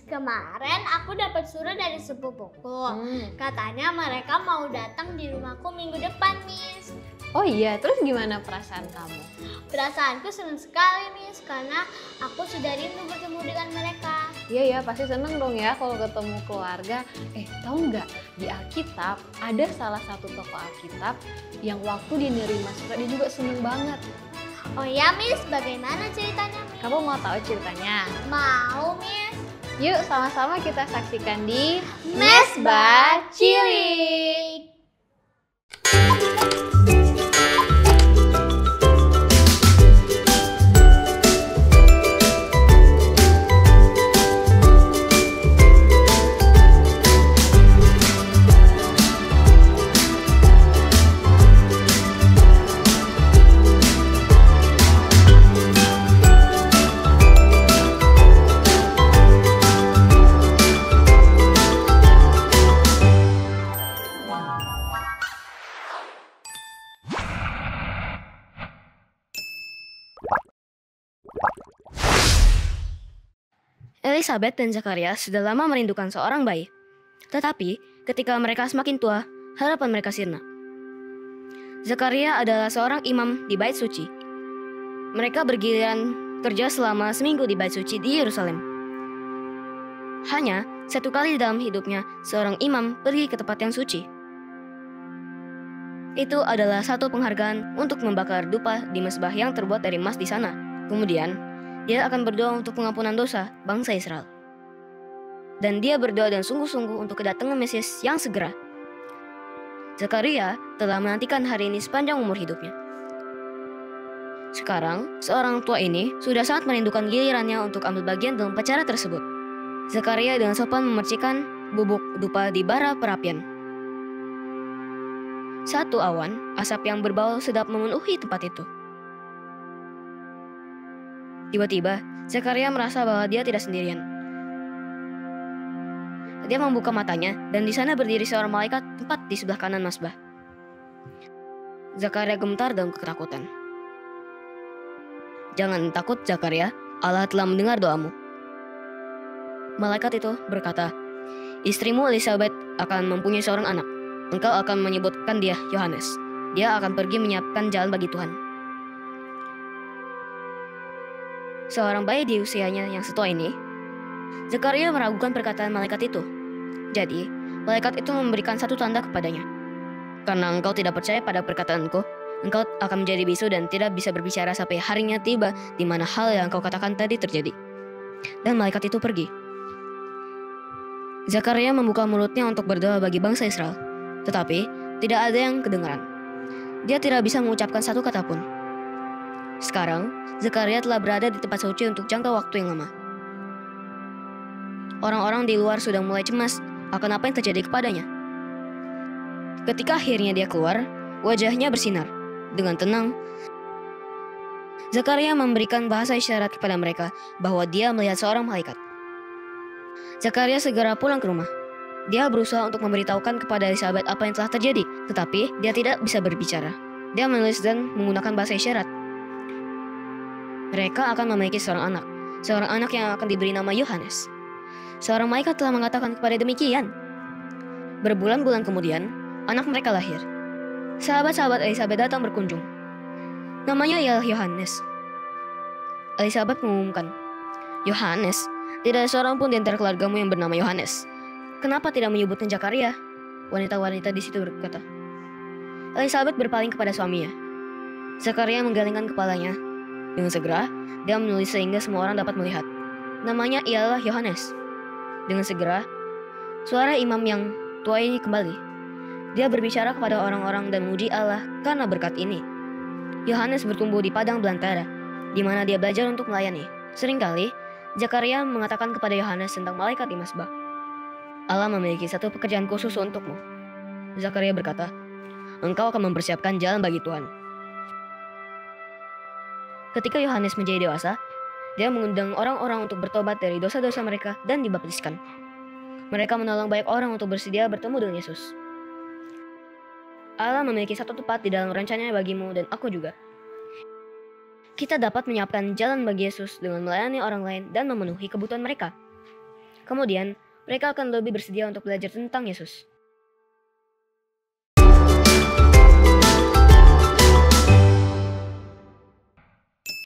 Kemarin aku dapat surat dari sepupuku. Katanya mereka mau datang di rumahku minggu depan, Miss. Oh iya, terus gimana perasaan kamu? Perasaanku senang sekali, Miss, karena aku sudah rindu bertemu dengan mereka. Iya ya, pasti seneng dong ya kalau ketemu keluarga. Tahu nggak, di Alkitab ada salah satu tokoh Alkitab yang waktu dia nerima surat dia juga seneng banget. Oh ya, Miss, bagaimana ceritanya, Miss? Kamu mau tahu ceritanya? Mau, Miss. Yuk sama-sama kita saksikan di Mesbah Cilik. Elizabeth dan Zakaria sudah lama merindukan seorang bayi. Tetapi, ketika mereka semakin tua, harapan mereka sirna. Zakaria adalah seorang imam di Bait Suci. Mereka bergiliran kerja selama seminggu di Bait Suci di Yerusalem. Hanya satu kali dalam hidupnya, seorang imam pergi ke tempat yang suci. Itu adalah satu penghargaan untuk membakar dupa di mezbah yang terbuat dari emas di sana. Kemudian, dia akan berdoa untuk pengampunan dosa bangsa Israel. Dan dia berdoa dengan sungguh-sungguh untuk kedatangan Mesias yang segera. Zakaria telah menantikan hari ini sepanjang umur hidupnya. Sekarang, seorang tua ini sudah sangat merindukan gilirannya untuk ambil bagian dalam upacara tersebut. Zakaria dengan sopan memercikan bubuk dupa di bara perapian. Satu awan, asap yang berbau sedap memenuhi tempat itu. Tiba-tiba, Zakaria merasa bahwa dia tidak sendirian. Dia membuka matanya, dan di sana berdiri seorang malaikat tepat di sebelah kanan mazbah. Zakaria gemetar dalam ketakutan. "Jangan takut, Zakaria. Allah telah mendengar doamu." Malaikat itu berkata, "Istrimu Elizabeth akan mempunyai seorang anak. Engkau akan menyebutkan dia Yohanes. Dia akan pergi menyiapkan jalan bagi Tuhan." Seorang bayi di usianya yang setua ini, Zakaria meragukan perkataan malaikat itu. Jadi, malaikat itu memberikan satu tanda kepadanya. "Karena engkau tidak percaya pada perkataanku, engkau akan menjadi bisu dan tidak bisa berbicara sampai harinya tiba di mana hal yang engkau katakan tadi terjadi." Dan malaikat itu pergi. Zakaria membuka mulutnya untuk berdoa bagi bangsa Israel, tetapi tidak ada yang kedengaran. Dia tidak bisa mengucapkan satu kata pun. Sekarang, Zakaria telah berada di tempat suci untuk jangka waktu yang lama. Orang-orang di luar sudah mulai cemas akan apa yang terjadi kepadanya. Ketika akhirnya dia keluar, wajahnya bersinar. Dengan tenang, Zakaria memberikan bahasa isyarat kepada mereka bahwa dia melihat seorang malaikat. Zakaria segera pulang ke rumah. Dia berusaha untuk memberitahukan kepada Elizabeth apa yang telah terjadi, tetapi dia tidak bisa berbicara. Dia menulis dan menggunakan bahasa isyarat. Mereka akan memiliki seorang anak yang akan diberi nama Yohanes. Seorang malaikat telah mengatakan kepada demikian. Berbulan-bulan kemudian, anak mereka lahir. Sahabat-sahabat Elizabeth datang berkunjung. Namanya ialah Yohanes. Elizabeth mengumumkan, "Yohanes, tidak ada seorang pun di antara keluargamu yang bernama Yohanes. Kenapa tidak menyebutkan Zakaria?" Wanita-wanita di situ berkata. Elizabeth berpaling kepada suaminya. Zakaria menggelengkan kepalanya. Dengan segera, dia menulis sehingga semua orang dapat melihat. Namanya ialah Yohanes. Dengan segera, suara imam yang tua ini kembali. Dia berbicara kepada orang-orang dan memuji Allah karena berkat ini. Yohanes bertumbuh di padang belantara, di mana dia belajar untuk melayani. Seringkali, Zakaria mengatakan kepada Yohanes tentang malaikat di mazbah. "Allah memiliki satu pekerjaan khusus untukmu." Zakaria berkata, "Engkau akan mempersiapkan jalan bagi Tuhan." Ketika Yohanes menjadi dewasa, dia mengundang orang-orang untuk bertobat dari dosa-dosa mereka dan dibaptiskan. Mereka menolong banyak orang untuk bersedia bertemu dengan Yesus. Allah memiliki satu tempat di dalam rencananya bagimu dan aku juga. Kita dapat menyiapkan jalan bagi Yesus dengan melayani orang lain dan memenuhi kebutuhan mereka. Kemudian, mereka akan lebih bersedia untuk belajar tentang Yesus.